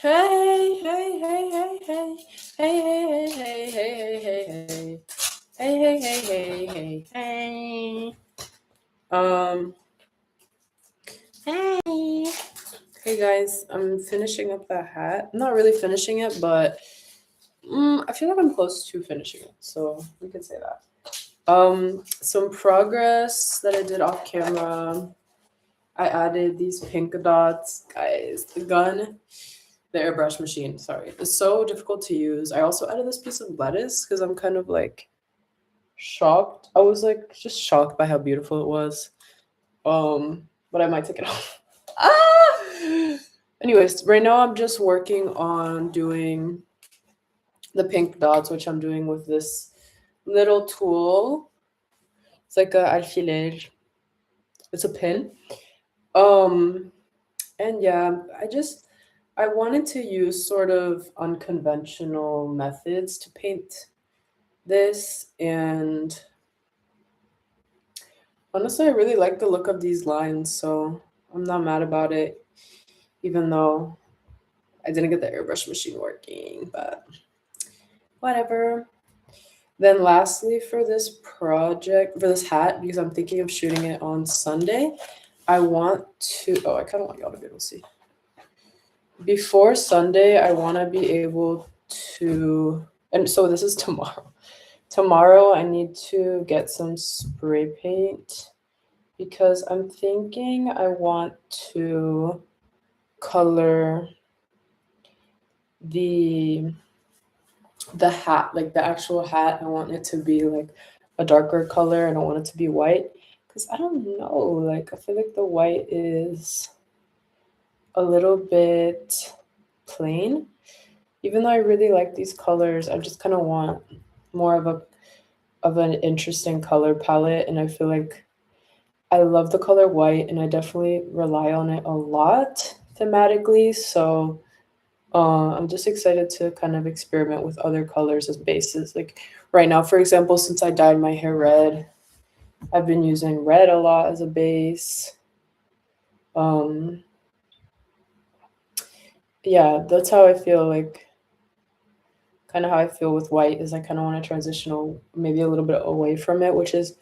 Hey, hey, hey, hey, hey, hey, hey, hey, hey, hey, hey, hey, hey, hey, hey, hey, hey. Um, hey, hey guys, I'm finishing up that hat. I'm not really finishing it, but I feel like I'm close to finishing it, so we could say that. Some progress that I did off camera. I added these pink dots, guys. The airbrush machine, sorry, it's so difficult to use. I also added this piece of lettuce because I'm kind of like shocked. I was like just shocked by how beautiful it was. But I might take it off. Ah! Anyways, right now I'm just working on doing the pink dots, which I'm doing with this little tool. It's like a alfiler. It's a pin. Um, and yeah, I wanted to use sort of unconventional methods to paint this, and honestly I really like the look of these lines, so I'm not mad about it, even though I didn't get the airbrush machine working, but whatever. Then lastly, for this hat, because I'm thinking of shooting it on Sunday, I want to oh, I kind of want y'all to be able to see. Before Sunday, I want to be able to, and so this is tomorrow. Tomorrow I need to get some spray paint because I'm thinking I want to color the the hat, like the actual hat. I want it to be like a darker color. I don't want it to be white because I don't know. Like I feel like the white is a little bit plain. Even though I really like these colors, I just kind of want more of an interesting color palette, and I feel like I love the color white, and I definitely rely on it a lot thematically. So I'm just excited to kind of experiment with other colors as bases. Like right now, for example, since I dyed my hair red, I've been using red a lot as a base. Um, yeah, that's how I feel like kind of how I feel with white is I kind of want to transitional maybe a little bit away from it, which is,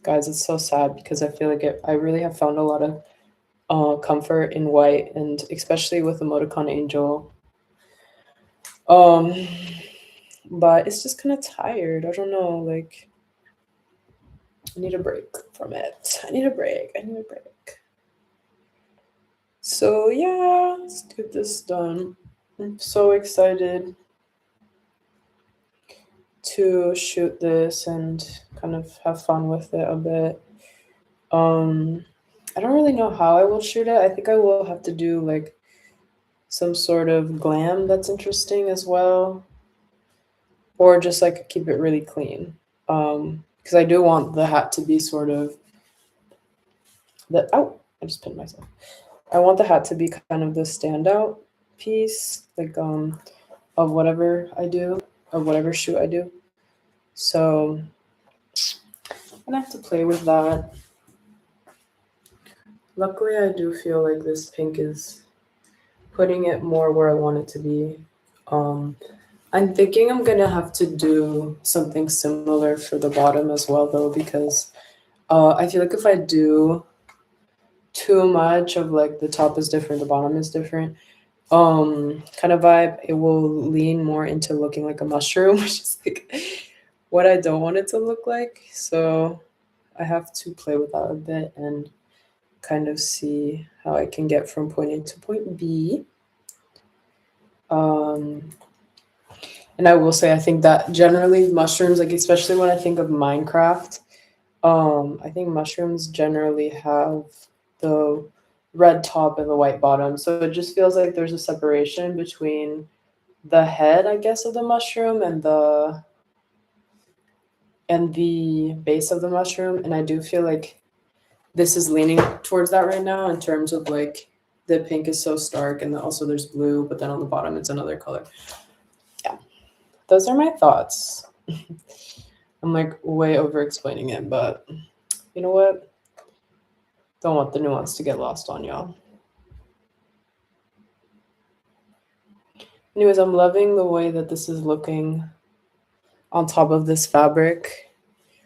guys, it's so sad because I feel like I really have found a lot of comfort in white, and especially with Emoticon Angel. Um, but it's just kind of tired. I don't know. Like, I need a break from it. I need a break. I need a break. So, yeah, let's get this done. I'm so excited to shoot this and kind of have fun with it a bit. Um, I don't really know how I will shoot it. I think I will have to do like some sort of glam that's interesting as well, or just like keep it really clean. Because I do want the hat to be sort of the oh, I just pinned myself. I want the hat to be kind of the standout piece, like of whatever I do, of whatever shoot I do. So I'm gonna have to play with that. Luckily, I do feel like this pink is putting it more where I want it to be. Um, I'm thinking I'm gonna have to do something similar for the bottom as well, though, because I feel like if I do too much of like the top is different, the bottom is different, kind of vibe, it will lean more into looking like a mushroom, which is like what I don't want it to look like. So I have to play with that a bit and kind of see how I can get from point A to point B. Um, and I will say, I think that generally mushrooms, like especially when I think of Minecraft, I think mushrooms generally have the red top and the white bottom. So it just feels like there's a separation between the head, I guess, of the mushroom and the base of the mushroom. And I do feel like this is leaning towards that right now in terms of like the pink is so stark, and then also there's blue, but then on the bottom it's another color. Yeah, those are my thoughts. I'm like way over explaining it, but you know what? Don't want the nuance to get lost on y'all. Anyways, I'm loving the way that this is looking on top of this fabric.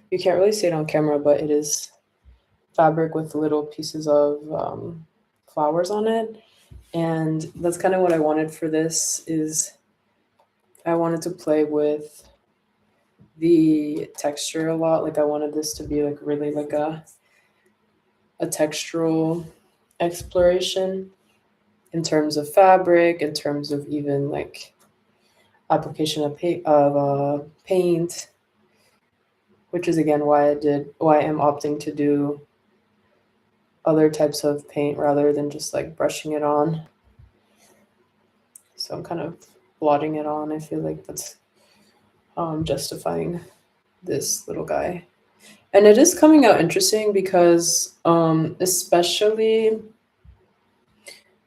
You can't really see it on camera, but it is fabric with little pieces of flowers on it. And that's kind of what I wanted for this is I wanted to play with the texture a lot. Like I wanted this to be like really like a textural exploration in terms of fabric, in terms of even like application of paint, which is again why I am opting to do other types of paint rather than just like brushing it on. So I'm kind of blotting it on. I feel like that's justifying this little guy. And it is coming out interesting because especially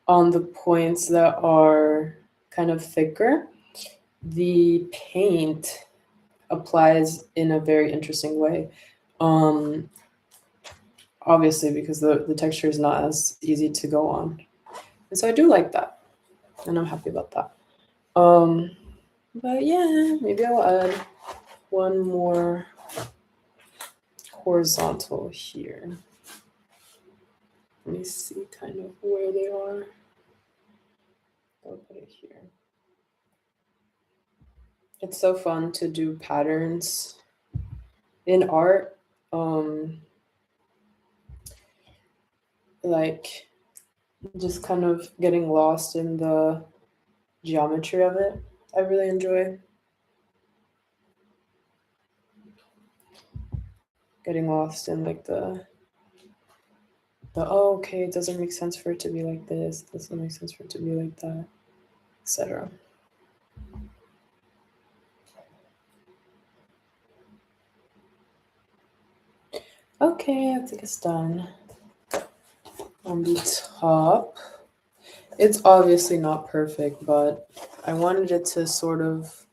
on the points that are kind of thicker, the paint applies in a very interesting way. Obviously, because the texture is not as easy to go on. And so I do like that. And I'm happy about that. But yeah, maybe I'll add one more horizontal here. Let me see kind of where they are. I'll put it here. It's so fun to do patterns in art. Like just kind of getting lost in the geometry of it. I really enjoy getting lost in like the oh, okay, it doesn't make sense for it to be like this, it doesn't make sense for it to be like that, etc. Okay, I think it's done. On the top, it's obviously not perfect, but I wanted it to sort of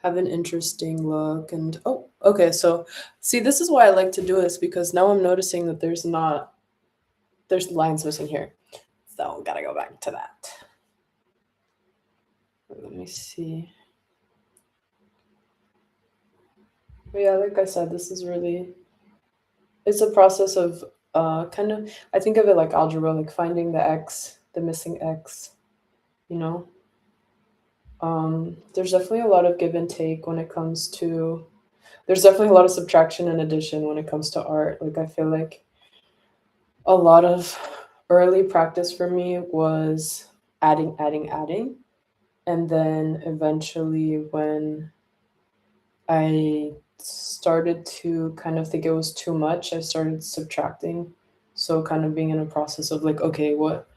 have an interesting look. And oh, okay, so see, this is why I like to do this, because now I'm noticing that there's lines missing here. So gotta go back to that. Let me see. But yeah, like I said, this is really, it's a process of kind of, I think of it like algebra, like finding the x, the missing x, you know? There's definitely a lot of give and take when it comes to, there's definitely a lot of subtraction and addition when it comes to art. Like I feel like a lot of early practice for me was adding. And then eventually when I started to kind of think it was too much, I started subtracting. So kind of being in a process of like, okay, what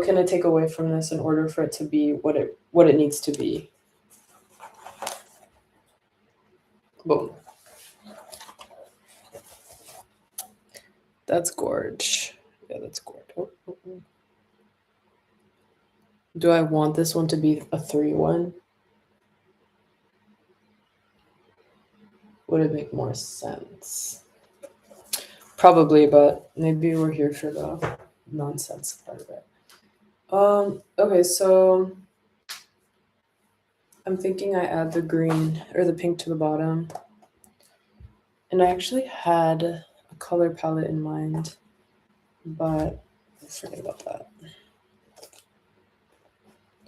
can I take away from this in order for it to be what it needs to be? Boom. That's gorge. Yeah, that's gorge. Oh. Do I want this one to be a 3-1? Would it make more sense? Probably, but maybe we're here for the nonsense part of it. Okay, so I'm thinking I add the green or the pink to the bottom. And I actually had a color palette in mind, but let's forget about that.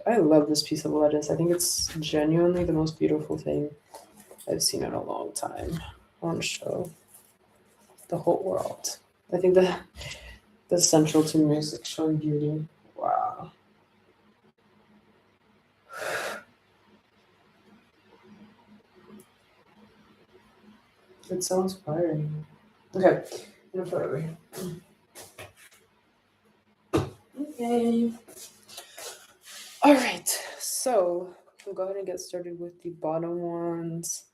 I love this piece of lettuce. I think it's genuinely the most beautiful thing I've seen in a long time. I want to show the whole world. I think that's central to music, showing beauty. Wow. It's so inspiring. Okay, I'm gonna put it over here. Okay. All right, so we'll go ahead and get started with the bottom ones.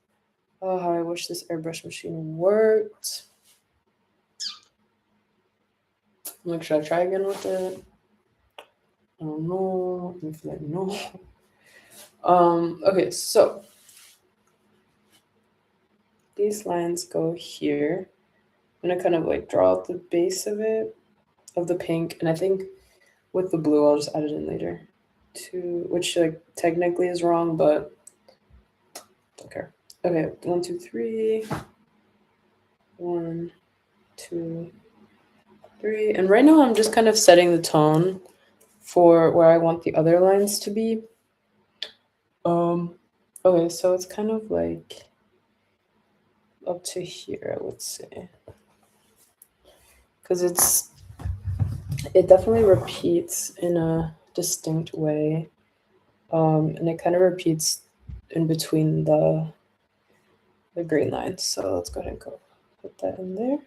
Oh, how I wish this airbrush machine worked. Like, should I try again with it? I don't know. If let me know. Okay, so these lines go here. I'm gonna kind of like draw out the base of it, of the pink, and I think with the blue I'll just add it in later. 2, which like technically is wrong, but don't care. Okay, 1, 2, 3. 1, 2, 3. And right now I'm just kind of setting the tone for where I want the other lines to be. Okay, so it's kind of like up to here, I would say. Because it definitely repeats in a distinct way. And it kind of repeats in between the green lines. So let's go ahead and go put that in there.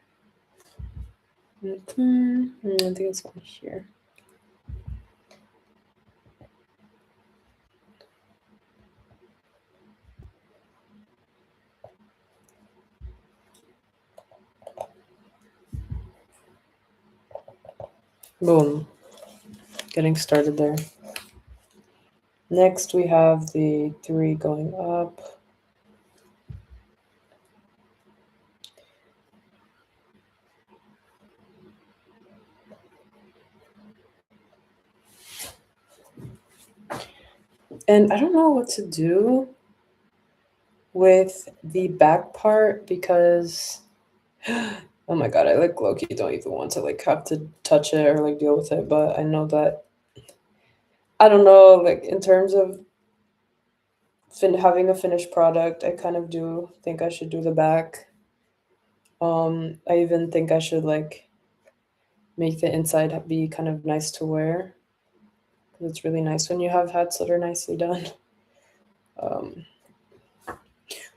I think it's on here. Boom. Getting started there. Next, we have the 3 going up. And I don't know what to do with the back part because, oh my god, I like low-key don't even want to like have to touch it or like deal with it, but I know that, I don't know, like in terms of having a finished product, I kind of do think I should do the back. I even think I should like make the inside be kind of nice to wear. It's really nice when you have hats that are nicely done.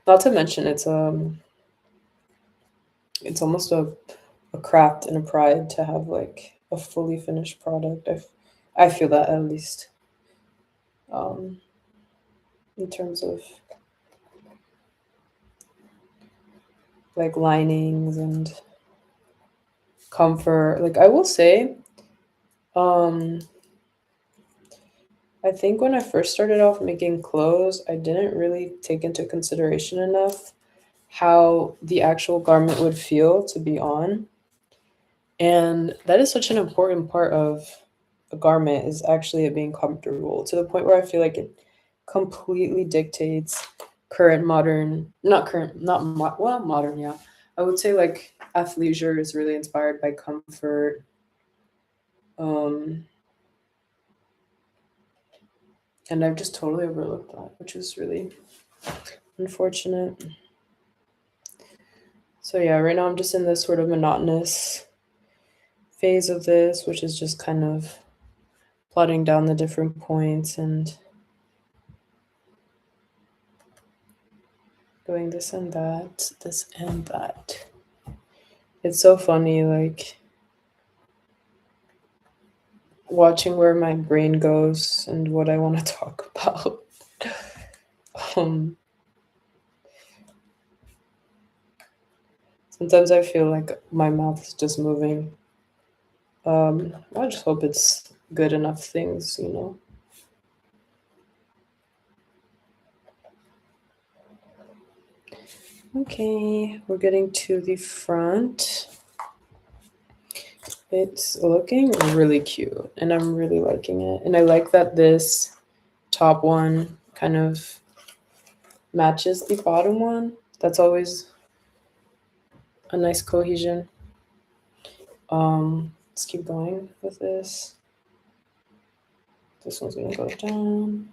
Not to mention it's almost a craft and a pride to have like a fully finished product. I feel that at least. In terms of like linings and comfort. Like I will say, I think when I first started off making clothes, I didn't really take into consideration enough how the actual garment would feel to be on. And that is such an important part of a garment is actually it being comfortable to the point where I feel like it completely dictates current modern, not current, not well, modern, yeah. I would say like athleisure is really inspired by comfort. Um, and I've just totally overlooked that, which is really unfortunate. So yeah, right now I'm just in this sort of monotonous phase of this, which is just kind of plotting down the different points and doing this and that, this and that. It's so funny, like watching where my brain goes and what I want to talk about. um, Sometimes I feel like my mouth is just moving. I just hope it's good enough things, you know. Okay, we're getting to the front. It's looking really cute and I'm really liking it. And I like that this top one kind of matches the bottom one. That's always a nice cohesion. Let's keep going with this. This one's gonna go down.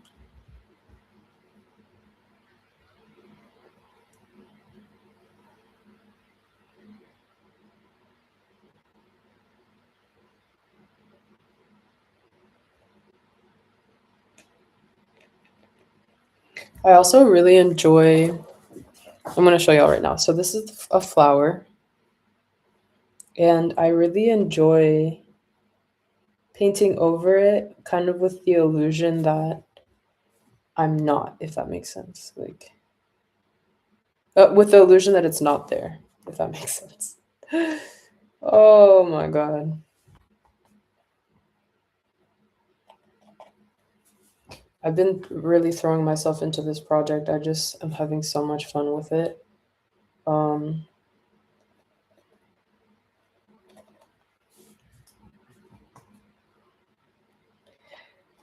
I also really enjoy, I'm gonna show y'all right now. So this is a flower. And I really enjoy painting over it kind of with the illusion that I'm not, if that makes sense. Like with the illusion that it's not there, if that makes sense. Oh my god. I've been really throwing myself into this project. I just am having so much fun with it. Um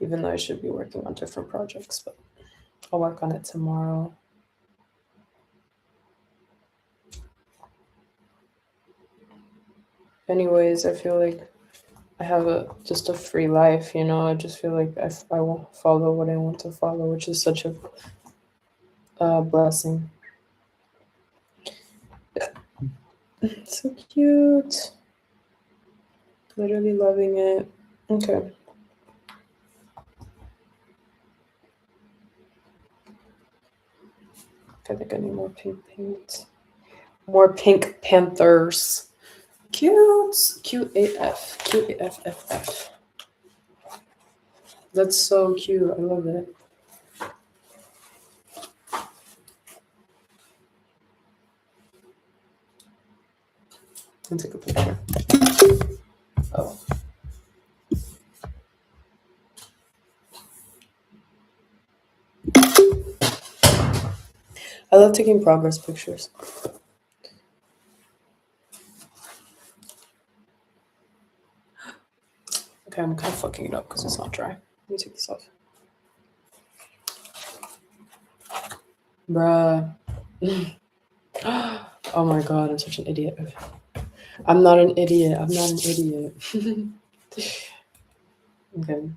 even though I should be working on different projects, but I'll work on it tomorrow. Anyways, I feel like I have just a free life, you know. I just feel like I will follow what I want to follow, which is such a blessing. So cute. Literally loving it. Okay. I think I need more pink paint. More pink panthers. Cute. Cute AF. Cute AF. That's so cute. I love it. I'll take a picture. Oh. I love taking progress pictures. Okay, I'm kind of fucking it up because it's not dry. Let me take this off. Bruh. Oh my god, I'm such an idiot. I'm not an idiot. Okay.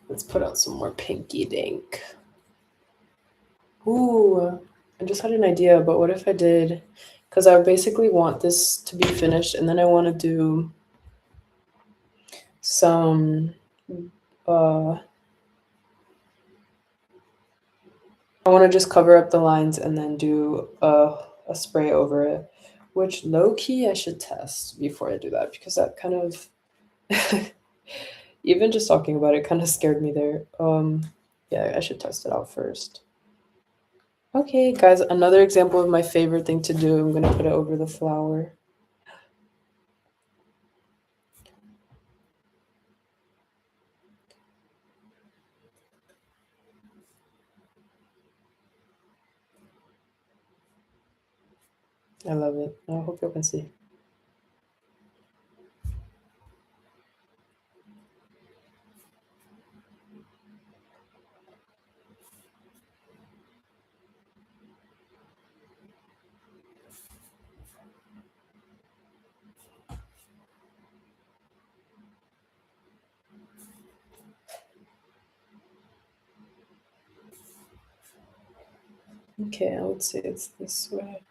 Let's put out some more pinky dink. Ooh, I just had an idea, but what if I did, because I basically want this to be finished and then I want to do some, I want to just cover up the lines and then do a spray over it, which low key I should test before I do that because that kind of, even just talking about it kind of scared me there. Yeah, I should test it out first. Okay, guys, another example of my favorite thing to do. I'm gonna put it over the flower. I love it. I hope you can see. Okay, I would say it's this way.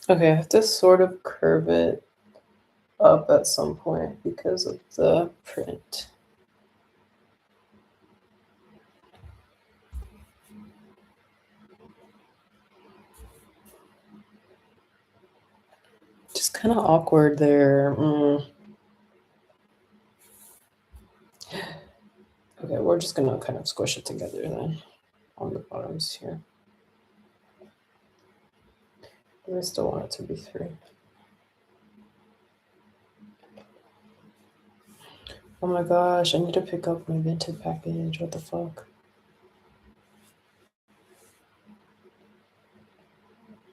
Okay, I have to sort of curve it up at some point because of the print. Just kind of awkward there. Okay, we're just gonna kind of squish it together then on the bottoms here. But I still want it to be 3. Oh my gosh, I need to pick up my Vinted package. What the fuck?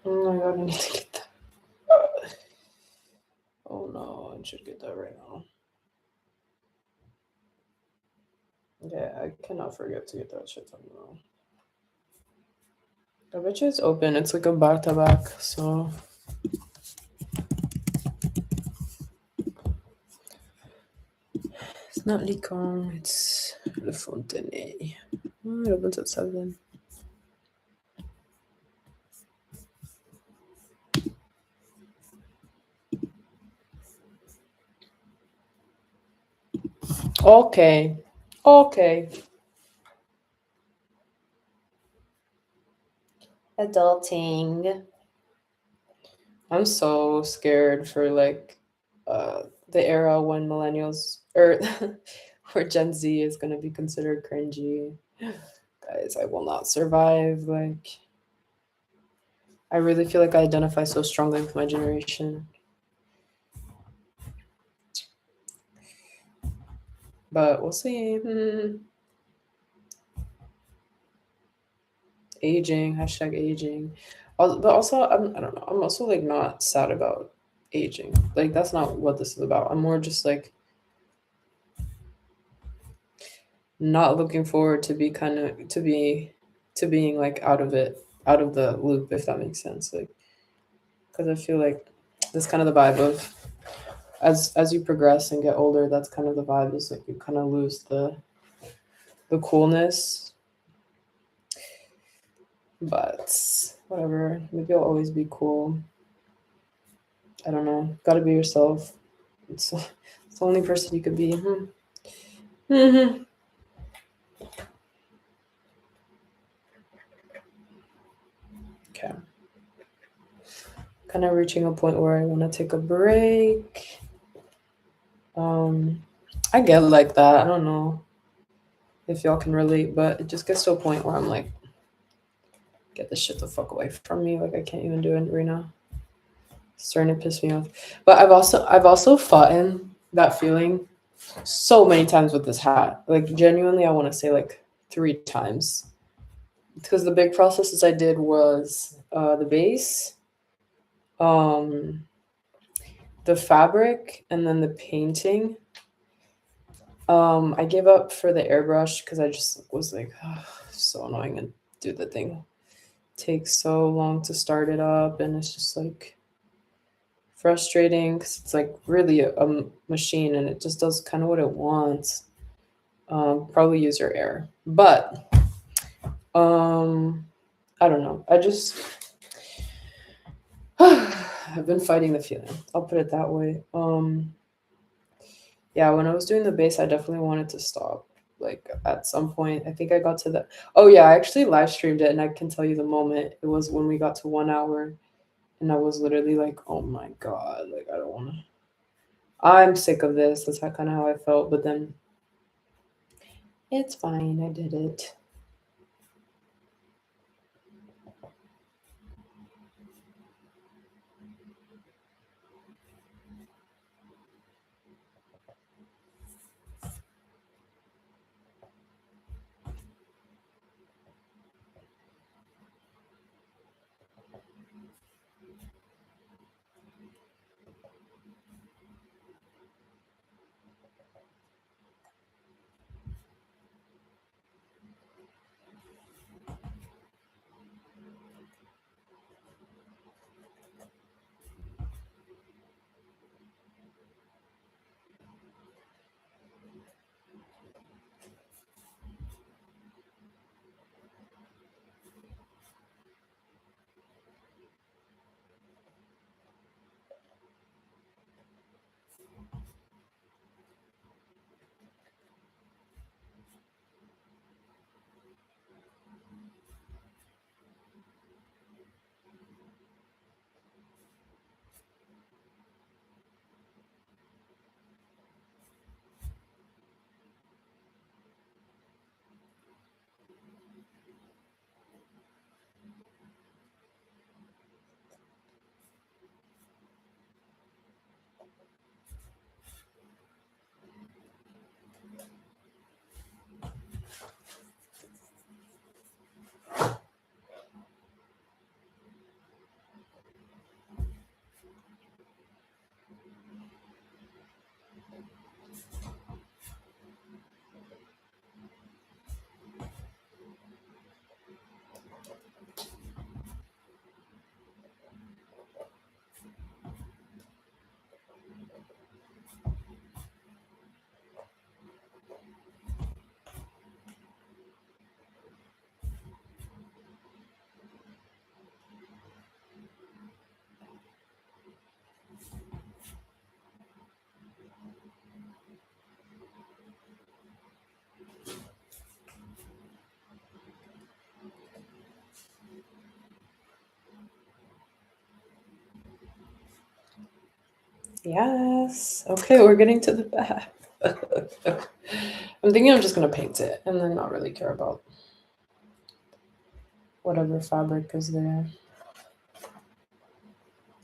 Oh my god, I need to get that. Oh no, I should get that right now. Yeah, I cannot forget to get that shit done now. I bet you it's open. It's like a bar tabac, so. It's not Licon, it's Le Fontenay. Oh, it opens at 7. Okay. Okay. Adulting. I'm so scared for like the era when millennials or where Gen Z is gonna be considered cringy. Guys, I will not survive. Like I really feel like I identify so strongly with my generation. but we'll see. Aging, hashtag aging. But also, I don't know. I'm also like not sad about aging. Like that's not what this is about. I'm more just like not looking forward to be kind of to being like out of the loop, if that makes sense. Like because I feel like that's kind of the vibe of as you progress and get older. That's kind of the vibe is like you kind of lose the coolness. But whatever, maybe I'll always be cool. I don't know. Got to be yourself. It's the only person you could be. Hmm. Okay. Kind of reaching a point where I want to take a break. Um, I get like that. I don't know if y'all can relate, but it just gets to a point where I'm like, get this shit the fuck away from me. Like I can't even do it right now. It's starting to piss me off. But I've also fought in that feeling so many times with this hat. Like genuinely, I want to say like 3 times. Because the big processes I did was the base, um, the fabric, and then the painting. I gave up for the airbrush because I just was like, oh, so annoying and do the thing. Takes so long to start it up, and it's just like frustrating because it's like really a machine and it just does kind of what it wants. Probably user error, but um, I don't know. I just I've been fighting the feeling. I'll put it that way. Yeah, when I was doing the bass, I definitely wanted to stop. Like at some point, I think I got to the. Oh yeah, I actually live streamed it, and I can tell you the moment. It was when we got to 1 hour, and I was literally like, "Oh my god!" Like I don't want to. I'm sick of this. That's kind of how I felt. But then it's fine. I did it. Yes. Okay, we're getting to the back. I'm thinking I'm just gonna paint it and then not really care about whatever fabric is there.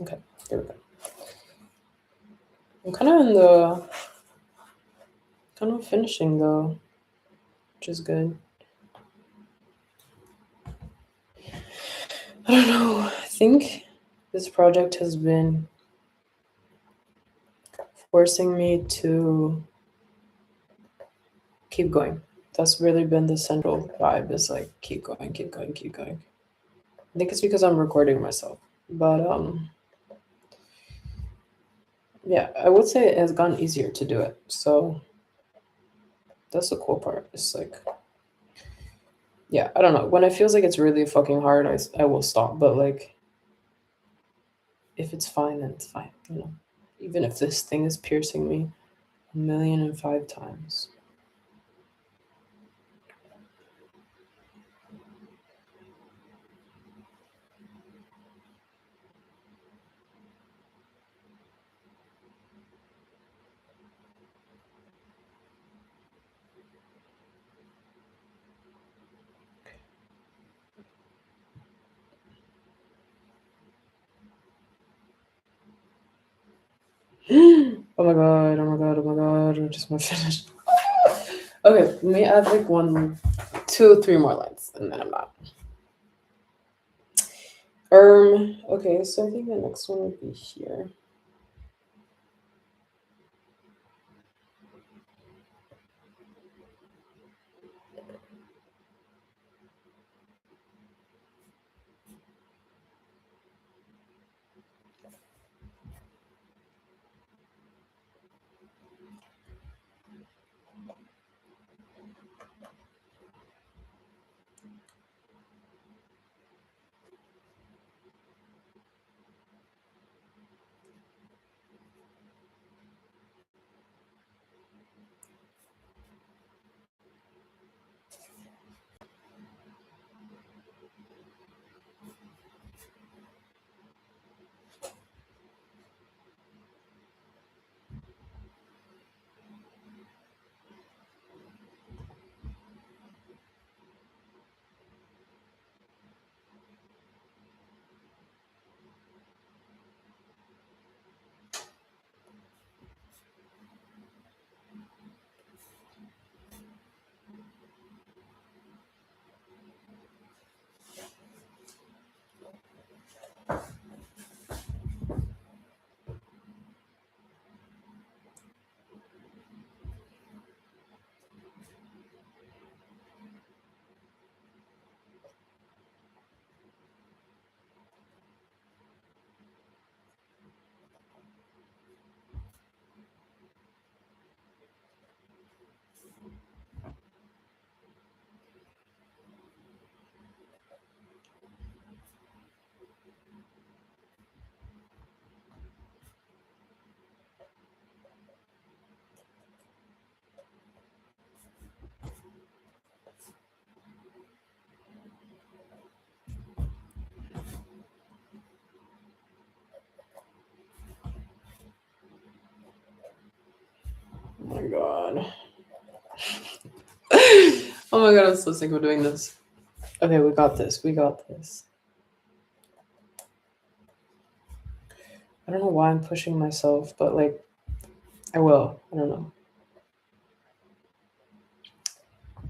Okay, there we go. I'm kind of in the Kind of finishing though, which is good. I don't know. I think this project has been forcing me to keep going. That's really been the central vibe is like keep going, keep going, keep going. I think it's because I'm recording myself. But yeah, I would say it has gotten easier to do it. So that's the cool part. It's like yeah, I don't know. When it feels like it's really fucking hard, I will stop. But like if it's fine, then it's fine, you know. Even if this thing is piercing me 1,000,005 times. Oh my god, oh my god, oh my god, I just want to finish. Okay, let me add like one, two, three more lines, and then I'm out. Okay, so I think the next one would be here. Oh my god. Oh my god, I'm so sick of doing this. Okay, we got this. We got this. I don't know why I'm pushing myself, but like, I will. I don't know.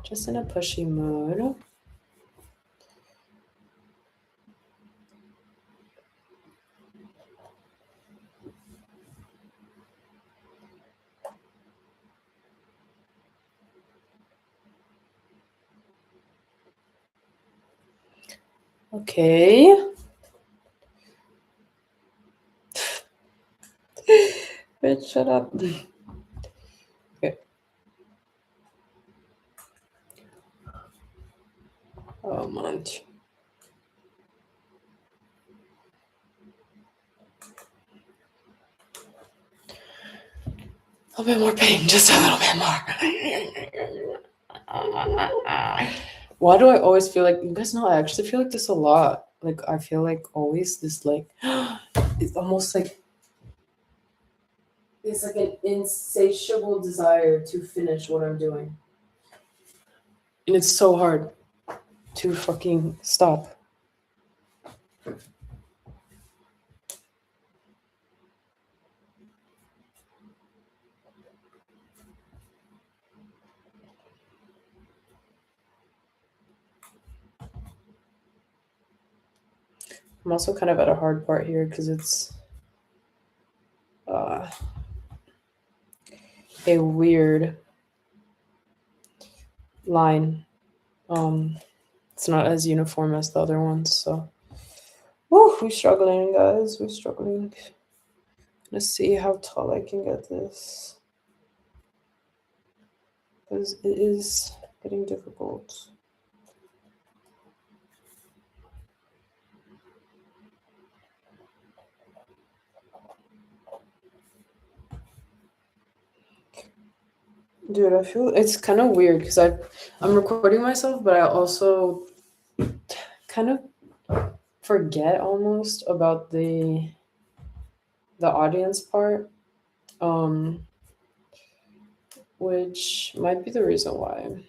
Just in a pushy mood. Okay. Bitch, shut up. Okay. Oh, man. A bit more pain, just a little bit more. Why do I always feel like you guys know? I actually feel like this a lot. Like I feel like always this like it's almost like it's like an insatiable desire to finish what I'm doing, and it's so hard to fucking stop. I'm also kind of at a hard part here because it's a weird line. It's not as uniform as the other ones, so we're struggling, guys. We're struggling. Let's see how tall I can get this, because it is getting difficult. Dude, I feel it's kind of weird because I'm recording myself, but I also kind of forget almost about the audience part, which might be the reason why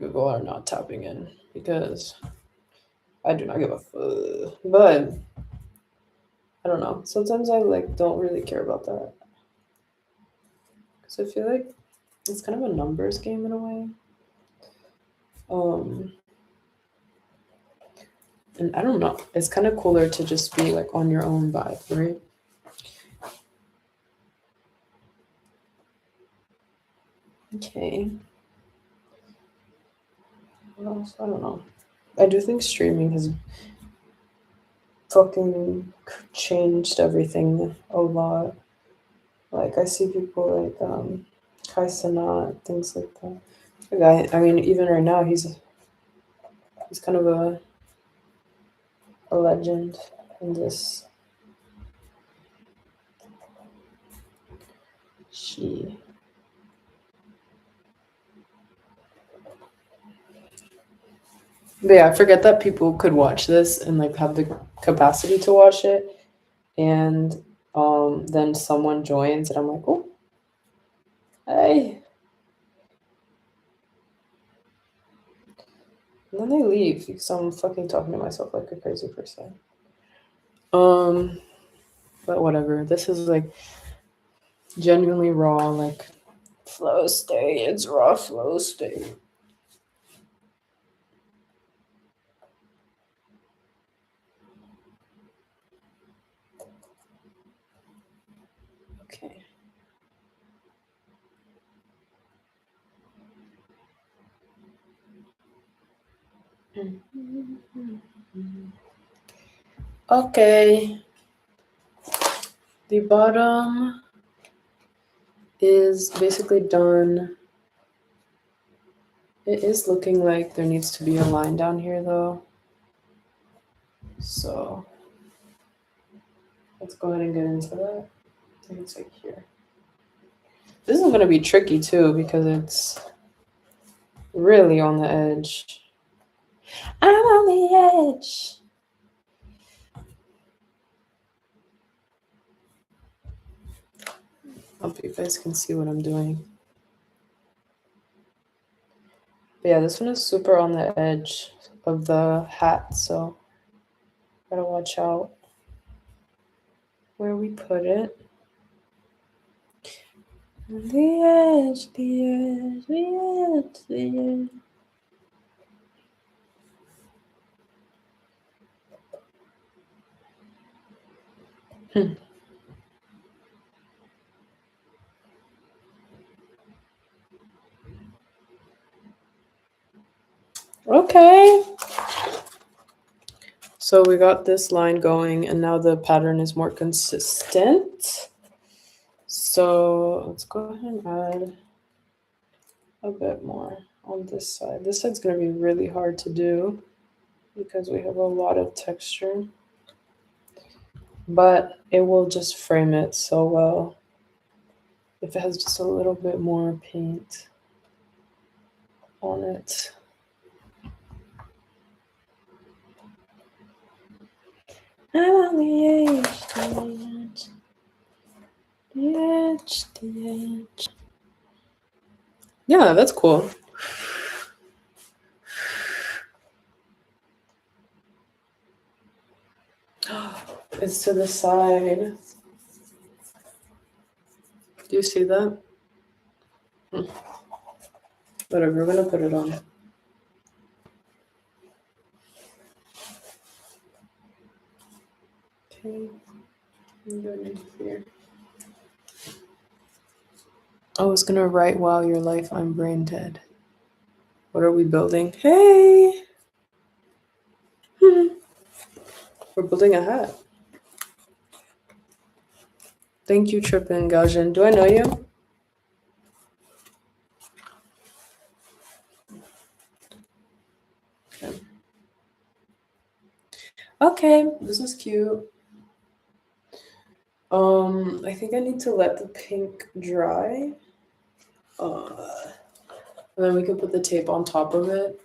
people are not tapping in, because I do not give a fuck. But I don't know. Sometimes I like don't really care about that because I feel like it's kind of a numbers game in a way. And I don't know. It's kind of cooler to just be like on your own vibe, right? Okay. What else? I don't know. I do think streaming has fucking changed everything a lot. Like I see people like Kai Cenat, things like that. The guy, I mean, even right now, he's kind of a legend in this. She. But yeah, I forget that people could watch this and like have the capacity to watch it, and then someone joins, and I'm like, oh, hey, and then they leave because I'm fucking talking to myself like a crazy person. But whatever. This is like genuinely raw, like flow state. It's raw flow state. Okay. Okay. The bottom is basically done. It is looking like there needs to be a line down here though. So let's go ahead and get into that. I think it's like here. This is going to be tricky too because it's really on the edge. I'm on the edge. I hope you guys can see what I'm doing. But yeah, this one is super on the edge of the hat, so gotta watch out where we put it. The edge, the edge, the edge, the edge. Okay. So we got this line going, and now the pattern is more consistent. So let's go ahead and add a bit more on this side. This side's going to be really hard to do because we have a lot of texture, but it will just frame it so well if it has just a little bit more paint on it. I'm on the edge, the edge, the edge. Yeah, that's cool. It's to the side. Do you see that? Whatever, we're gonna put it on. Okay. I'm going in here. I was gonna write while your life, I'm brain dead. What are we building? Hey! We're building a hat. Thank you, Trippin Gajan. Do I know you? Okay, this is cute. I think I need to let the pink dry. And then we can put the tape on top of it.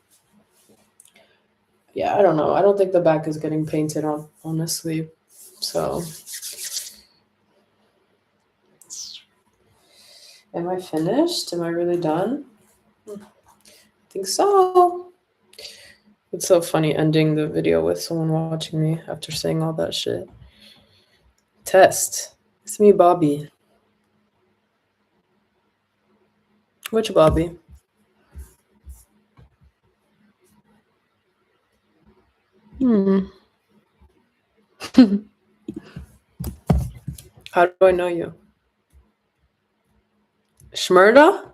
Yeah, I don't know. I don't think the back is getting painted on, honestly. So, am I finished? Am I really done? I think so. It's so funny ending the video with someone watching me after saying all that shit. Test. It's me, Bobby. Which Bobby? How do I know you? Shmurda?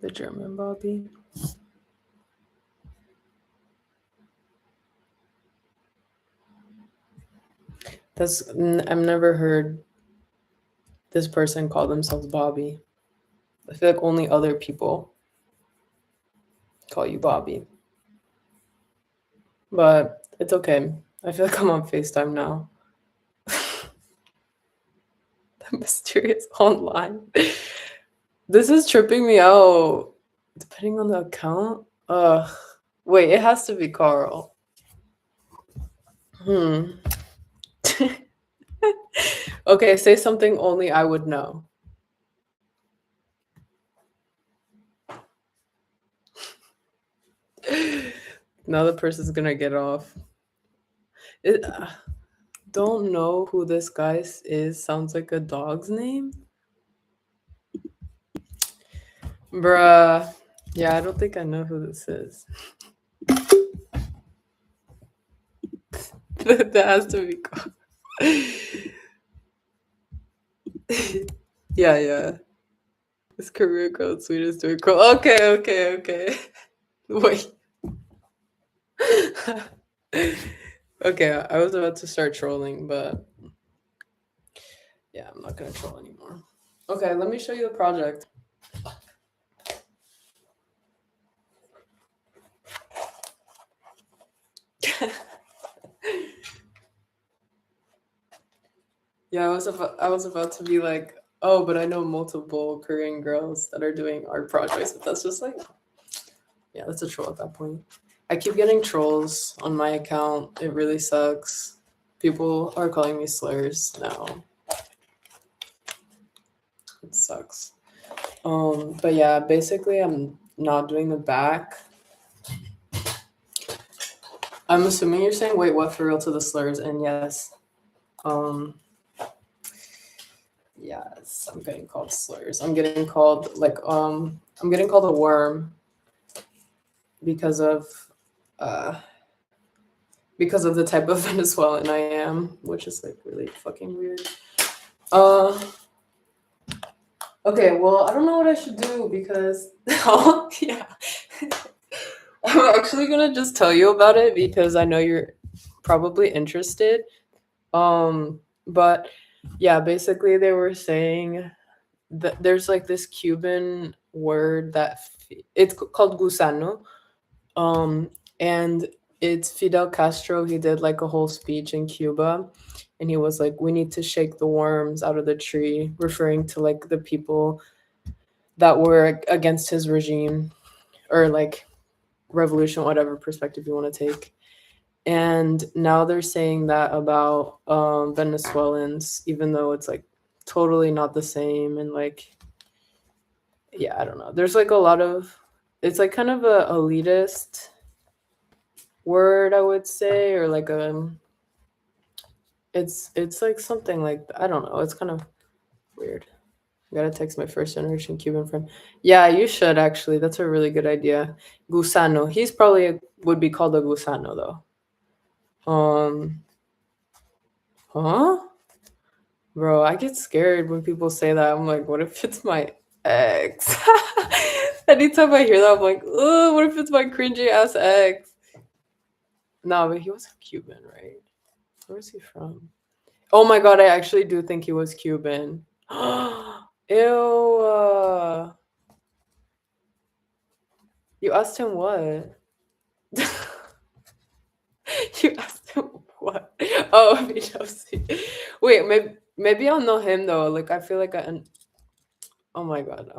The German Bobby. I've never heard this person call themselves Bobby. I feel like only other people call you Bobby. But it's okay. I feel like I'm on FaceTime now. The mysterious online. This is tripping me out. Depending on the account. Wait, it has to be Carl. Okay, say something only I would know. Now the person's gonna get off. Don't know who this guy is. Sounds like a dog's name. Bruh. Yeah, I don't think I know who this is. That has to be Carl. Yeah. His career growth, sweetest doing cool. Okay. Wait. Okay, I was about to start trolling, but yeah, I'm not gonna troll anymore. Okay, let me show you the project. Yeah, I was about to be like, oh, but I know multiple Korean girls that are doing art projects, but that's just like, yeah, that's a troll at that point. I keep getting trolls on my account. It really sucks. People are calling me slurs now. It sucks. But yeah, basically I'm not doing the back. I'm assuming you're saying, wait, what, for real, to the slurs? And yes. Yes, I'm getting called slurs. I'm getting called a worm because of the type of Venezuelan I am, which is like really fucking weird. Okay, well, I don't know what I should do because yeah. I'm actually gonna just tell you about it because I know you're probably interested. But yeah, basically they were saying that there's like this Cuban word it's called gusano. And it's Fidel Castro. He did like a whole speech in Cuba, and he was like, "We need to shake the worms out of the tree," referring to like the people that were against his regime or like revolution, whatever perspective you want to take. And now they're saying that about Venezuelans, even though it's like totally not the same. And like, yeah, I don't know. There's like a lot of, it's like kind of a elitist word, I would say, or like it's like something like, I don't know. It's kind of weird. Gotta text my first generation Cuban friend. Yeah, you should actually. That's a really good idea. Gusano. He's probably would be called a gusano though. Huh? Bro, I get scared when people say that. I'm like, what if it's my ex? Anytime I hear that, I'm like, oh, what if it's my cringy ass ex? No, but he was Cuban, right? Where was he from? Oh my god, I actually do think he was Cuban. Ew. You asked him what? You asked him what? Oh, Chelsea. Wait, maybe I'll know him though. Like I feel like oh my god,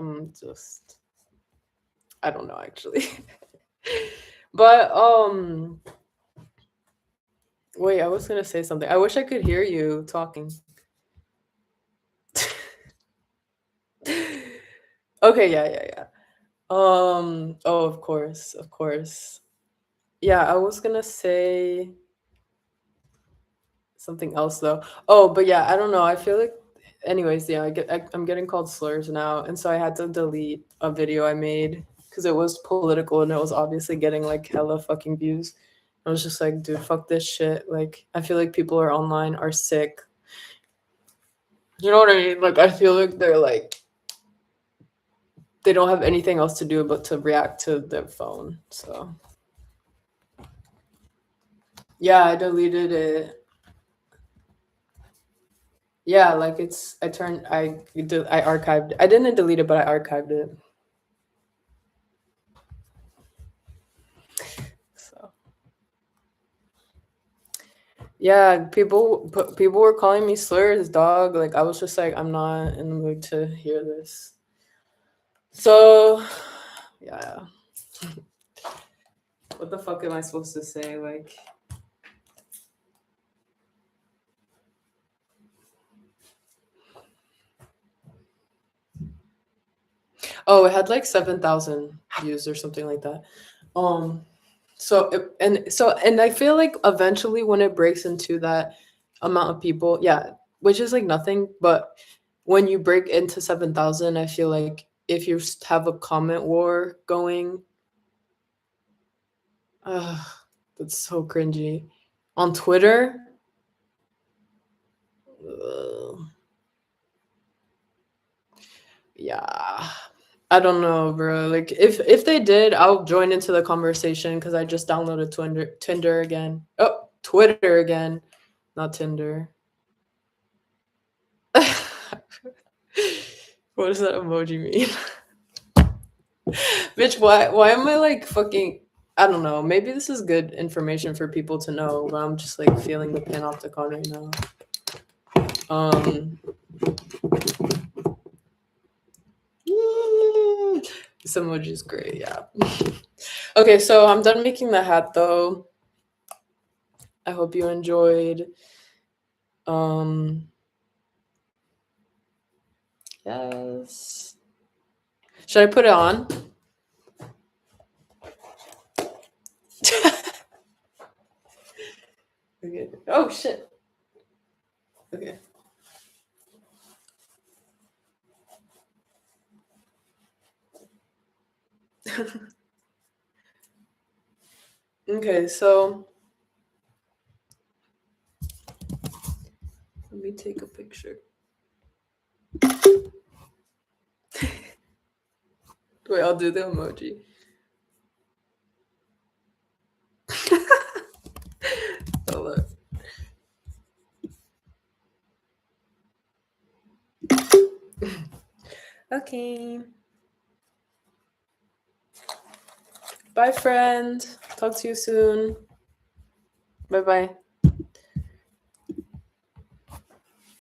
I don't know actually. But wait, I was gonna say something. I wish I could hear you talking. Okay, yeah. Oh, of course, of course. Yeah, I was gonna say something else though. Oh, but yeah, I don't know. I feel like, anyways, yeah, I'm getting called slurs now, and so I had to delete a video I made because it was political and it was obviously getting like hella fucking views. I was just like, dude, fuck this shit. Like, I feel like people are online are sick. You know what I mean? Like, I feel like they're like they don't have anything else to do but to react to their phone. So yeah, I deleted it. Yeah, like I archived. I didn't delete it, but I archived it. So yeah, people were calling me slurs, dog. Like I was just like, I'm not in the mood to hear this. So yeah, what the fuck am I supposed to say? Like, oh, it had like 7,000 views or something like that. Um, and I feel like eventually when it breaks into that amount of people, yeah, which is like nothing, but when you break into 7,000, I feel like if you have a comment war going, ugh, that's so cringy. On Twitter, ugh, yeah. I don't know, bro. Like if they did, I'll join into the conversation because I just downloaded Tinder again. Oh, Twitter again, not Tinder. What does that emoji mean? Bitch, why am I like fucking I don't know. Maybe this is good information for people to know, but I'm just like feeling the panopticon right now. This emoji is great, yeah. Okay, so I'm done making the hat though. I hope you enjoyed. Yes. Should I put it on? Okay. Oh shit. Okay. Okay, so let me take a picture. Wait, I'll do the emoji. Hold up. Okay. Bye, friend. Talk to you soon. Bye bye.